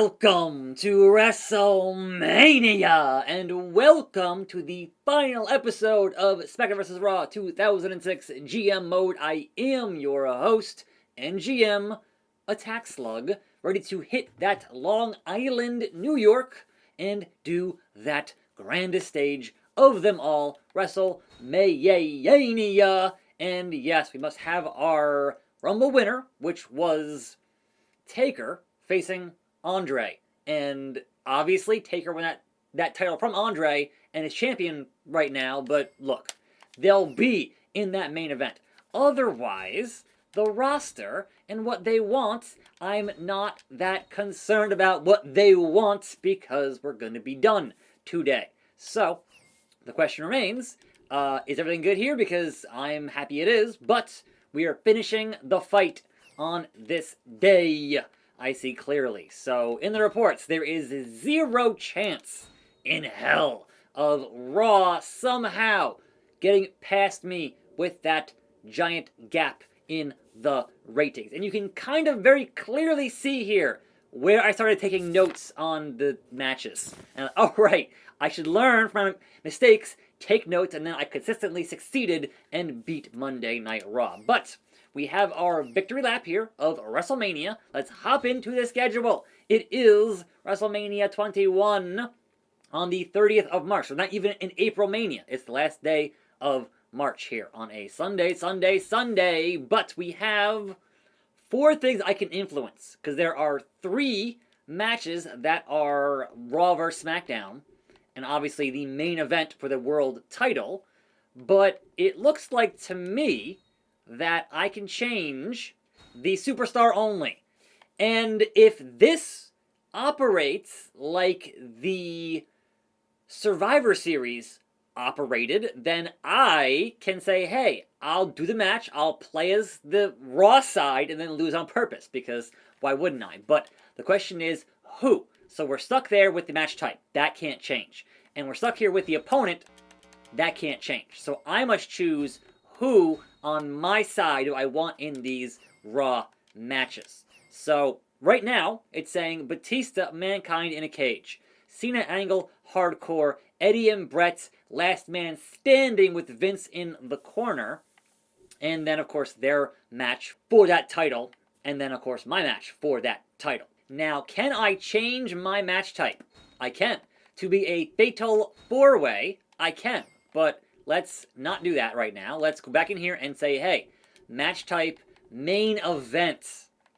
Welcome to WrestleMania, and welcome to the final episode of SmackDown Vs Raw 2006 GM Mode. I am your host and GM, attackslug, ready to hit that Long Island, New York, and do that grandest stage of them all, WrestleMania. And yes, we must have our Rumble winner, which was Taker facing Andre, and obviously Taker won that title from Andre and is champion right now, but look, they'll be in that main event. Otherwise, the roster and what they want, I'm not that concerned about what they want because we're going to be done today. So, the question remains, is everything good here? Because I'm happy it is, but we are finishing the fight on this day. I see clearly. So, in the reports, there is zero chance in hell of Raw somehow getting past me with that giant gap in the ratings. And you can kind of very clearly see here where I started taking notes on the matches. And, oh, right, I should learn from my mistakes, take notes, and then I consistently succeeded and beat Monday Night Raw. But we have our victory lap here of WrestleMania. Let's hop into the schedule. It is WrestleMania 21 on the 30th of March. So not even an April Mania. It's the last day of March here on a Sunday. But we have 4 things I can influence, because there are 3 matches that are Raw vs SmackDown, and obviously the main event for the world title. But it looks like to me that I can change the superstar only. And if this operates like the Survivor Series operated, then I can say, hey, I'll do the match, I'll play as the Raw side, and then lose on purpose, because why wouldn't I? But the question is, who? So we're stuck there with the match type. That can't change. And we're stuck here with the opponent. That can't change. So I must choose who on my side do I want in these Raw matches. So right now, it's saying Batista, Mankind in a cage. Cena, Angle, Hardcore. Eddie and Brett, Last Man Standing with Vince in the corner. And then, of course, their match for that title. And then, of course, my match for that title. Now, can I change my match type? I can. To be a fatal 4-way, I can. But let's not do that right now. Let's go back in here and say, hey, match type, main event,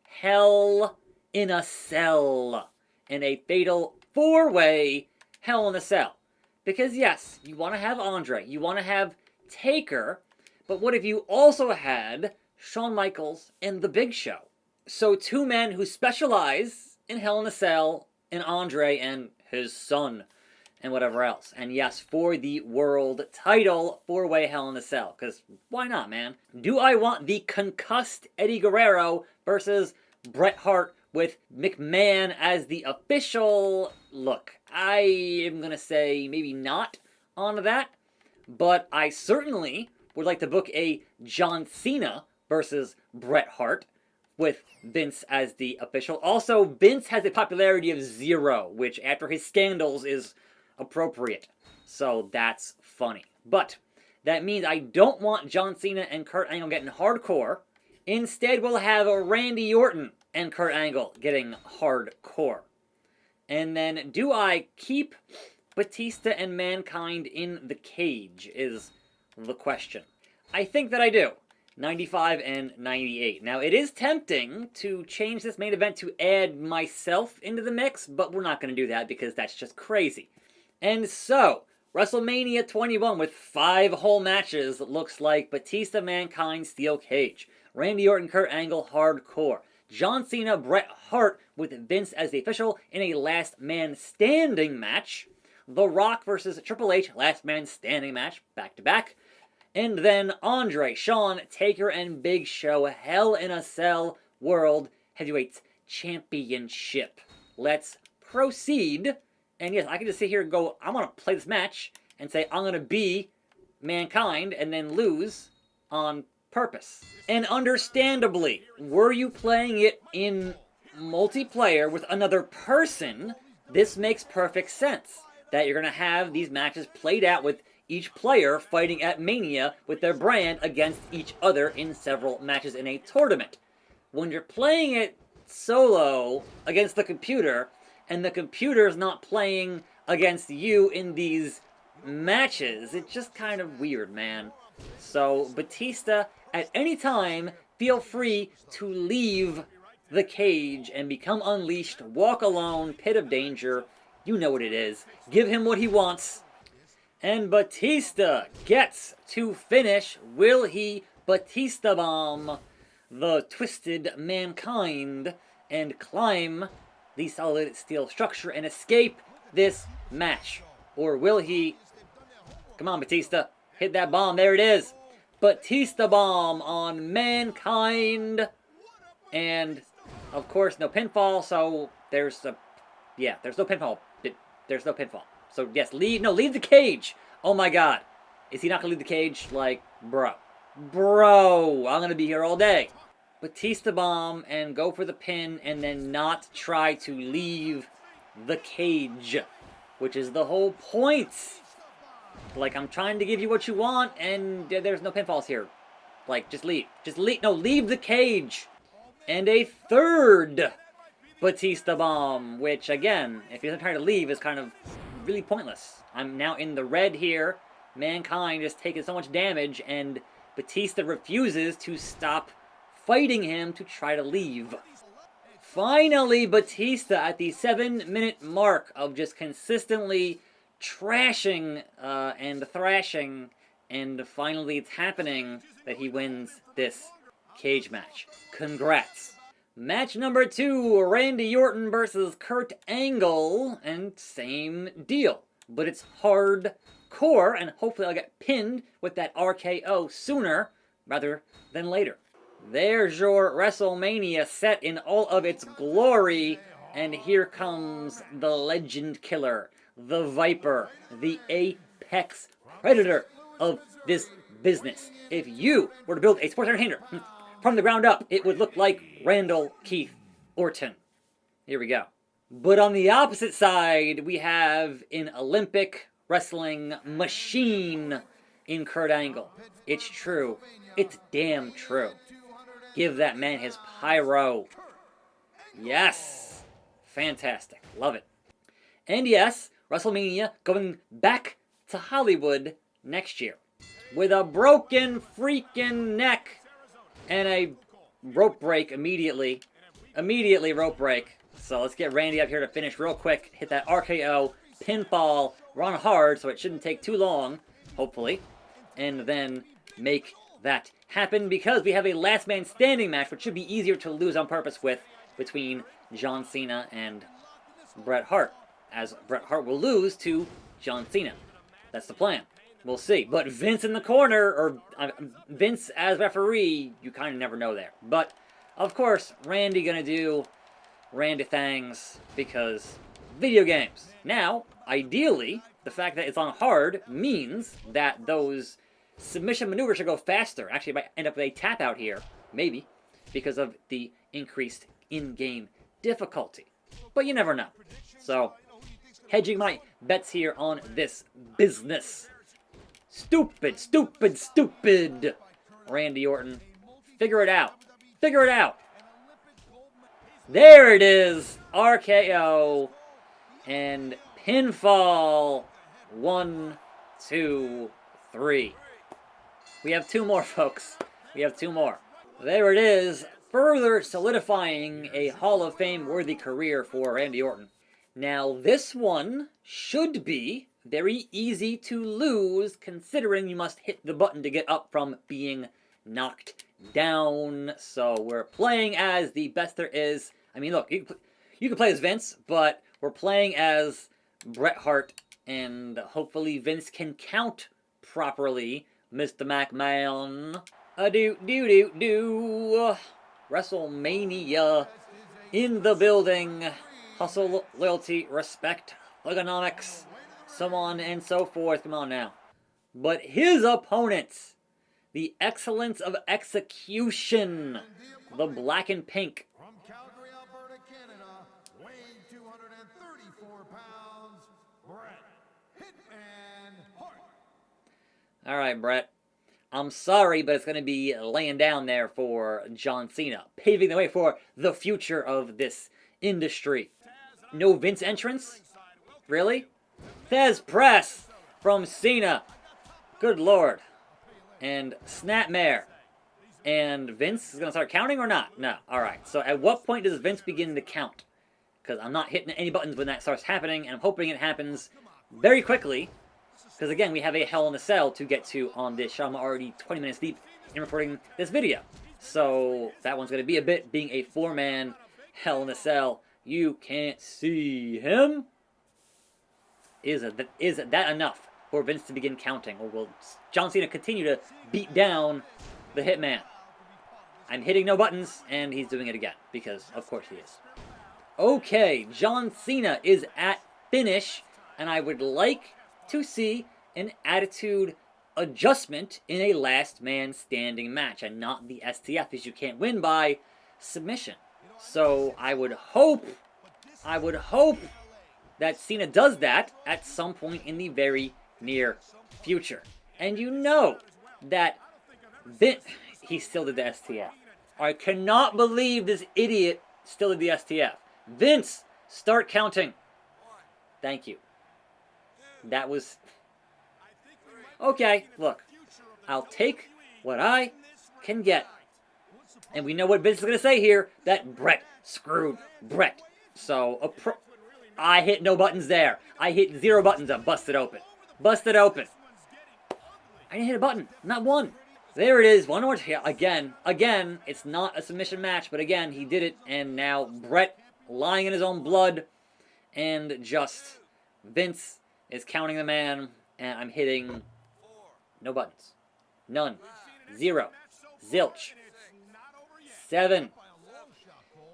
Hell in a Cell. In a fatal 4-way, Hell in a Cell. Because yes, you want to have Andre, you want to have Taker, but what if you also had Shawn Michaels and The Big Show? So 2 men who specialize in Hell in a Cell, and Andre and his son, and whatever else. And yes, for the world title, 4-way Hell in a Cell. Because why not, man? Do I want the concussed Eddie Guerrero versus Bret Hart with McMahon as the official? Look, I am going to say maybe not on that. But I certainly would like to book a John Cena versus Bret Hart with Vince as the official. Also, Vince has a popularity of 0, which after his scandals is appropriate. So that's funny. But that means I don't want John Cena and Kurt Angle getting hardcore. Instead, we'll have Randy Orton and Kurt Angle getting hardcore. And then, do I keep Batista and Mankind in the cage is the question. I think that I do. 95 and 98. Now, it is tempting to change this main event to add myself into the mix, but we're not going to do that because that's just crazy. And so, WrestleMania 21 with 5 whole matches looks like Batista, Mankind, Steel Cage. Randy Orton, Kurt Angle, Hardcore. John Cena, Bret Hart with Vince as the official in a Last Man Standing match. The Rock versus Triple H, Last Man Standing match, back to back. And then Andre, Shawn, Taker, and Big Show, Hell in a Cell World Heavyweight Championship. Let's proceed. And yes, I can just sit here and go, I'm going to play this match and say I'm going to be Mankind and then lose on purpose. And understandably, were you playing it in multiplayer with another person, this makes perfect sense. That you're going to have these matches played out with each player fighting at Mania with their brand against each other in several matches in a tournament. When you're playing it solo against the computer, and the computer's not playing against you in these matches, it's just kind of weird, man. So, Batista, at any time, feel free to leave the cage and become unleashed, walk alone, pit of danger. You know what it is. Give him what he wants. And Batista gets to finish. Will he Batista bomb the twisted mankind and climb the solid steel structure and escape this match? Or will he... Come on, Batista. Hit that bomb. There it is. Batista bomb on mankind. And, of course, no pinfall, so there's a... Yeah, there's no pinfall. There's no pinfall. So, yes, leave the cage. Oh, my God. Is he not going to leave the cage? Like, bro. Bro, I'm going to be here all day. Batista bomb and go for the pin and then not try to leave the cage, which is the whole point. Like, I'm trying to give you what you want, and there's no pinfalls here. Like, just leave. Just leave. No, leave the cage. And a third Batista bomb, which, again, if he doesn't try to leave, is kind of really pointless. I'm now in the red here. Mankind is taking so much damage, and Batista refuses to stop fighting him to try to leave. Finally, Batista at the 7-minute mark of just consistently trashing and thrashing, and finally it's happening that he wins this cage match. Congrats. Match number 2, Randy Orton versus Kurt Angle, and same deal. But it's hardcore, and hopefully I'll get pinned with that RKO sooner rather than later. There's your WrestleMania set in all of its glory, and here comes the legend killer, the Viper, the apex predator of this business. If you were to build a sports entertainer from the ground up, it would look like Randall Keith Orton. Here we go. But on the opposite side, we have an Olympic wrestling machine in Kurt Angle. It's true. It's damn true. Give that man his pyro. Yes. Fantastic. Love it. And yes, WrestleMania going back to Hollywood next year. With a broken freaking neck and a rope break immediately. Immediately rope break. So let's get Randy up here to finish real quick. Hit that RKO, pinfall, run hard so it shouldn't take too long, hopefully. And then make that happen because we have a last man standing match, which should be easier to lose on purpose with, between John Cena and Bret Hart. As Bret Hart will lose to John Cena. That's the plan. We'll see. But Vince in the corner, or Vince as referee, you kind of never know there. But, of course, Randy gonna do Randy things because video games. Now, ideally, the fact that it's on hard means that those submission maneuvers should go faster. Actually, it might end up with a tap out here, maybe, because of the increased in-game difficulty. But you never know. So, hedging my bets here on this business. Stupid, stupid, stupid. Randy Orton. Figure it out. Figure it out. There it is. RKO. And pinfall. 1, 2, 3. We have 2 more, folks. We have 2 more. There it is. Further solidifying a Hall of Fame worthy career for Randy Orton. Now, this one should be very easy to lose, considering you must hit the button to get up from being knocked down. So we're playing as the best there is. I mean, look, you can play as Vince, but we're playing as Bret Hart, and hopefully Vince can count properly, Mr. McMahon. Do. WrestleMania in the building. Hustle, loyalty, respect, ergonomics, so on and so forth. Come on now. But his opponents, the excellence of execution, the black and pink, Alright, Brett. I'm sorry, but it's going to be laying down there for John Cena, paving the way for the future of this industry. No Vince entrance? Really? Thez press from Cena. Good lord. And Snapmare. And Vince is going to start counting or not? No. Alright, so at what point does Vince begin to count? Because I'm not hitting any buttons when that starts happening, and I'm hoping it happens very quickly. Because again, we have a Hell in a Cell to get to on this show. I'm already 20 minutes deep in recording this video. So that one's going to be a bit, being a 4-man Hell in a Cell. You can't see him? Is that enough for Vince to begin counting? Or will John Cena continue to beat down the Hitman? I'm hitting no buttons, and he's doing it again. Because, of course, he is. Okay, John Cena is at finish, and I would like to see an attitude adjustment in a last man standing match, and not the STF, because you can't win by submission. So I would hope that Cena does that at some point in the very near future. And you know that Vince, he still did the STF. I cannot believe this idiot still did the STF. Vince, start counting. Thank you. That was... Okay, look. I'll take what I can get. And we know what Vince is going to say here. That Brett screwed Brett. So, I hit no buttons there. I hit 0 buttons. I'm busted open. Busted open. I didn't hit a button. Not one. There it is. One more. Again, it's not a submission match. But again, he did it. And now Brett lying in his own blood. And just Vince is counting the man, and I'm hitting no buttons. None. 0. Zilch. 7.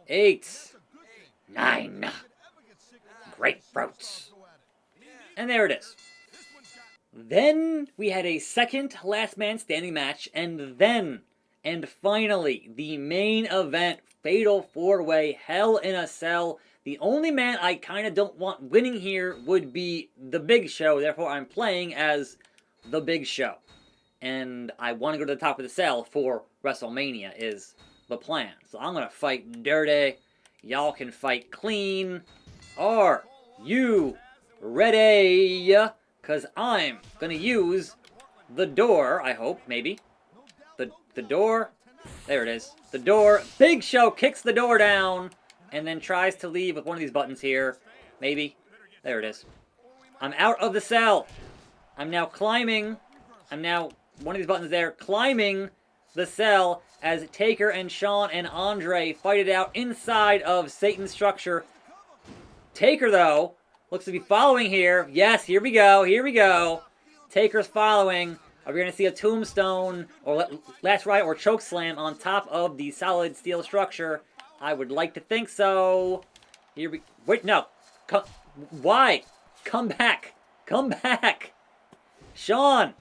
8. 9. Grapefruits. And there it is. Then we had a second last man standing match, and finally, the main event, Fatal 4-Way, Hell in a Cell. The only man I kind of don't want winning here would be The Big Show. Therefore, I'm playing as The Big Show. And I want to go to the top of the cell for WrestleMania is the plan. So I'm going to fight dirty. Y'all can fight clean. Are you ready? Because I'm going to use the door, I hope, maybe. The door. There it is. The door. Big Show kicks the door down. And then tries to leave with one of these buttons here. Maybe. There it is. I'm out of the cell. I'm now climbing. One of these buttons there, climbing the cell as Taker and Shawn and Andre fight it out inside of Satan's structure. Taker, though, looks to be following here. Yes, here we go. Taker's following. Are we going to see a tombstone or last ride or choke slam on top of the solid steel structure? I would like to think so. Here we... Wait, no. Why? Come back. Shawn.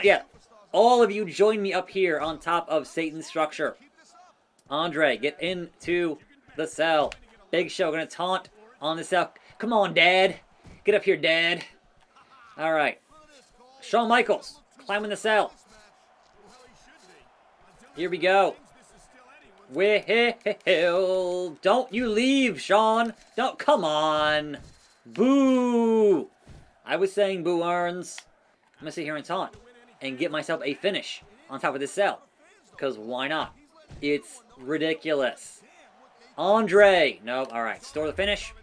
Yeah. All of you join me up here on top of Satan's structure. Andre, get into the cell. Big Show gonna taunt on the cell. Come on, Dad. Get up here, Dad. Alright. Shawn Michaels, climbing the cell. Here we go. Well, don't you leave, Shawn. Don't, come on. Boo. I was saying boo earns. I'm going to sit here and taunt and get myself a finish on top of this cell. Because why not? It's ridiculous. Andre. Nope. All right. Store the finish.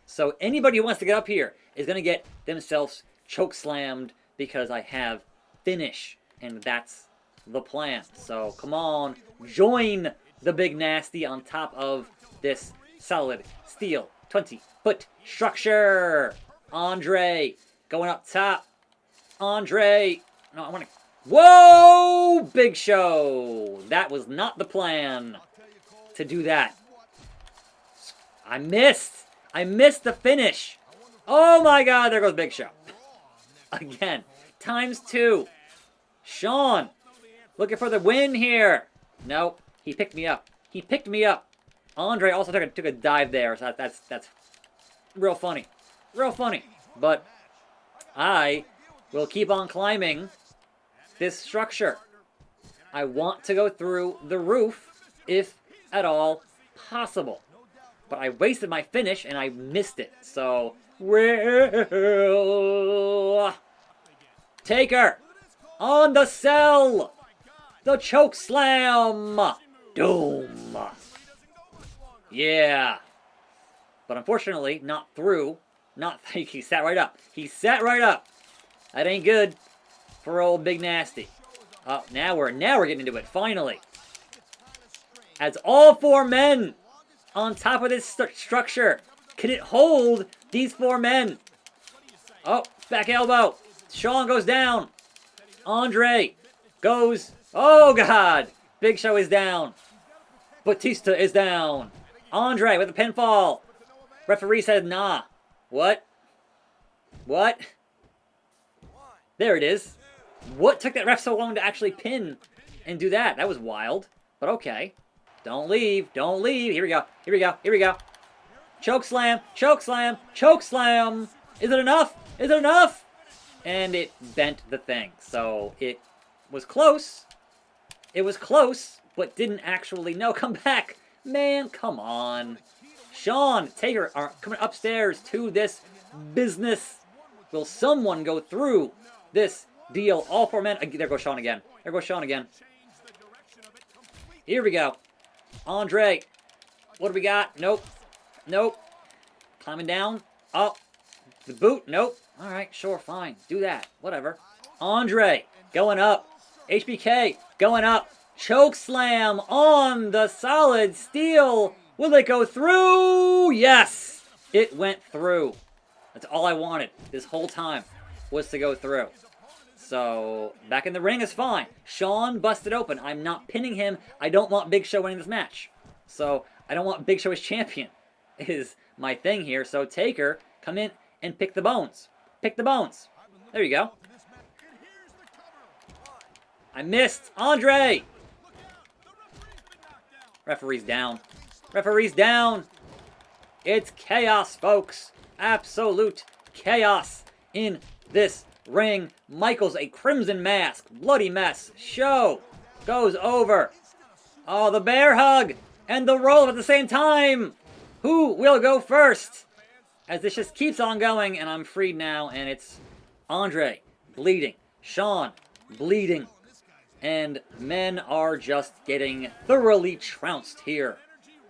So anybody who wants to get up here is going to get themselves choke slammed because I have finish. And that's the plan. So come on. Join the big nasty on top of this solid steel 20-foot structure. Andre going up top. Andre. No, I want to. Whoa! Big Show. That was not the plan to do that. I missed the finish. Oh my God, there goes Big Show. Again. ×2. Shawn. Looking for the win here. Nope. He picked me up. Andre also took a dive there, so that's real funny. But I will keep on climbing this structure. I want to go through the roof, if at all possible. But I wasted my finish and I missed it. So, Taker on the cell. The choke slam. Doom. Yeah. But unfortunately, not through. He sat right up. He sat right up. That ain't good for old Big Nasty. Oh, now we're getting into it, finally. As all four men on top of this structure. Can it hold these four men? Oh, back elbow. Shawn goes down. Andre goes... Oh, God. Big Show is down. Batista is down. Andre with a pinfall. Referee says, nah. What? What? There it is. What took that ref so long to actually pin and do that? That was wild. But okay. Don't leave. Don't leave. Here we go. Here we go. Here we go. Choke slam. Choke slam. Choke slam. Is it enough? Is it enough? And it bent the thing. So it was close. It was close, but didn't actually. No, come back. Man, come on. Shawn, Taker are coming upstairs to this business. Will someone go through this deal? All four men. There goes Shawn again. There goes Shawn again. Here we go. Andre. What do we got? Nope. Nope. Climbing down. Oh. The boot. Nope. All right. Sure. Fine. Do that. Whatever. Andre. Going up. HBK. Going up. Choke slam on the solid steel. Will it go through? Yes. It went through. That's all I wanted this whole time, was to go through. So, back in the ring is fine. Shawn busted open. I'm not pinning him. I don't want Big Show winning this match. So, I don't want Big Show as champion, is my thing here. So, Taker, come in and pick the bones. Pick the bones. There you go. I missed. Andre! Referee's down. Referee's down. It's chaos, folks. Absolute chaos in this ring. Michaels, a crimson mask. Bloody mess. Show goes over. Oh, the bear hug and the roll at the same time. Who will go first? As this just keeps on going, and I'm freed now, and it's Andre bleeding. Shawn bleeding. And men are just getting thoroughly trounced here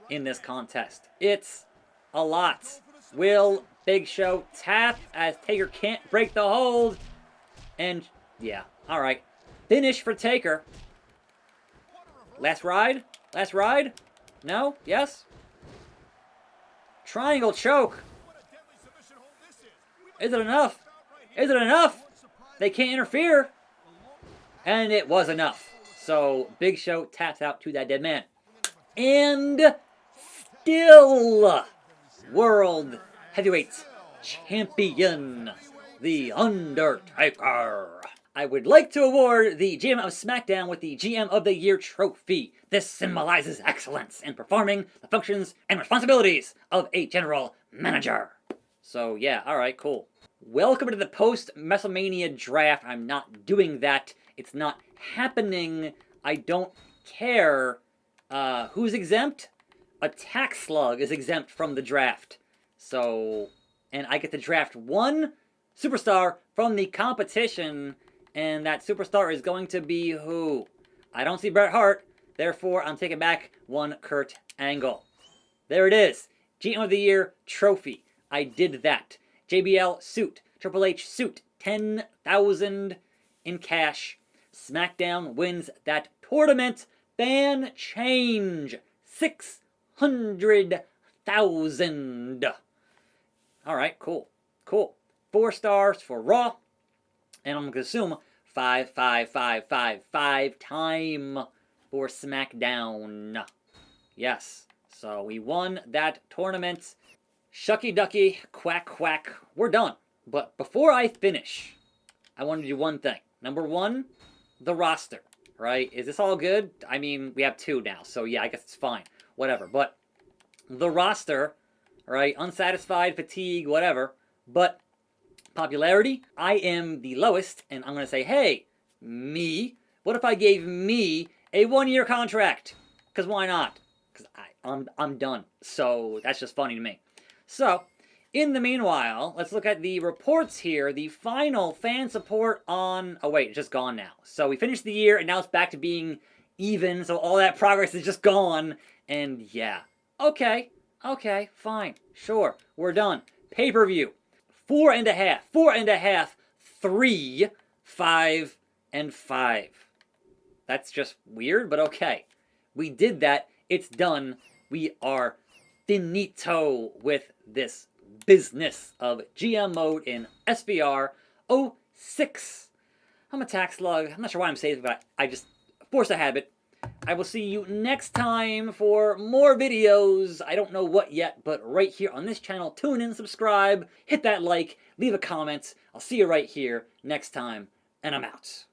in this contest. It's a lot. Will Big Show tap as Taker can't break the hold? And, yeah, alright. Finish for Taker. Last ride? Last ride? No? Yes? Triangle choke. Is it enough? Is it enough? They can't interfere. And it was enough. So, Big Show taps out to that dead man. And still, World Heavyweight Champion, The Undertaker. I would like to award the GM of SmackDown with the GM of the Year trophy. This symbolizes excellence in performing the functions and responsibilities of a general manager. So, yeah, alright, cool. Welcome to the post-WrestleMania draft. I'm not doing that. It's not happening. I don't care. Who's exempt? Attackslug is exempt from the draft. So, and I get to draft one superstar from the competition, and that superstar is going to be who? I don't see Bret Hart, therefore I'm taking back one Kurt Angle. There it is. GM of the Year trophy. I did that. JBL suit. Triple H suit. 10,000 in cash. SmackDown wins that tournament. Fan change. 600,000. Alright, cool. Cool. 4 stars for Raw. And I'm going to assume 5 time for SmackDown. Yes. So we won that tournament. Shucky ducky, quack quack. We're done. But before I finish, I want to do one thing. Number 1, the roster. Right? Is this all good? I mean, we have 2 now. So yeah, I guess it's fine. Whatever. But the roster, right? Unsatisfied, fatigue, whatever. But popularity, I am the lowest. And I'm going to say, hey, Me? What if I gave me a 1-year contract? Because why not? Because I'm done. So that's just funny to me. So, in the meanwhile, let's look at the reports here. The final fan support on... Oh, wait, it's just gone now. So we finished the year, and now it's back to being even. So all that progress is just gone. And yeah. Okay, fine. Sure, we're done. Pay-per-view. 4.5. 4.5. 3. 5. And 5. That's just weird, but okay. We did that. It's done. We are finito with this business of GM mode in SVR 06. I'm attackslug. I'm not sure why I'm saying this, but I just force a habit. I will see you next time for more videos. I don't know what yet, but right here on this channel. Tune in, subscribe, hit that like, leave a comment. I'll see you right here next time, and I'm out.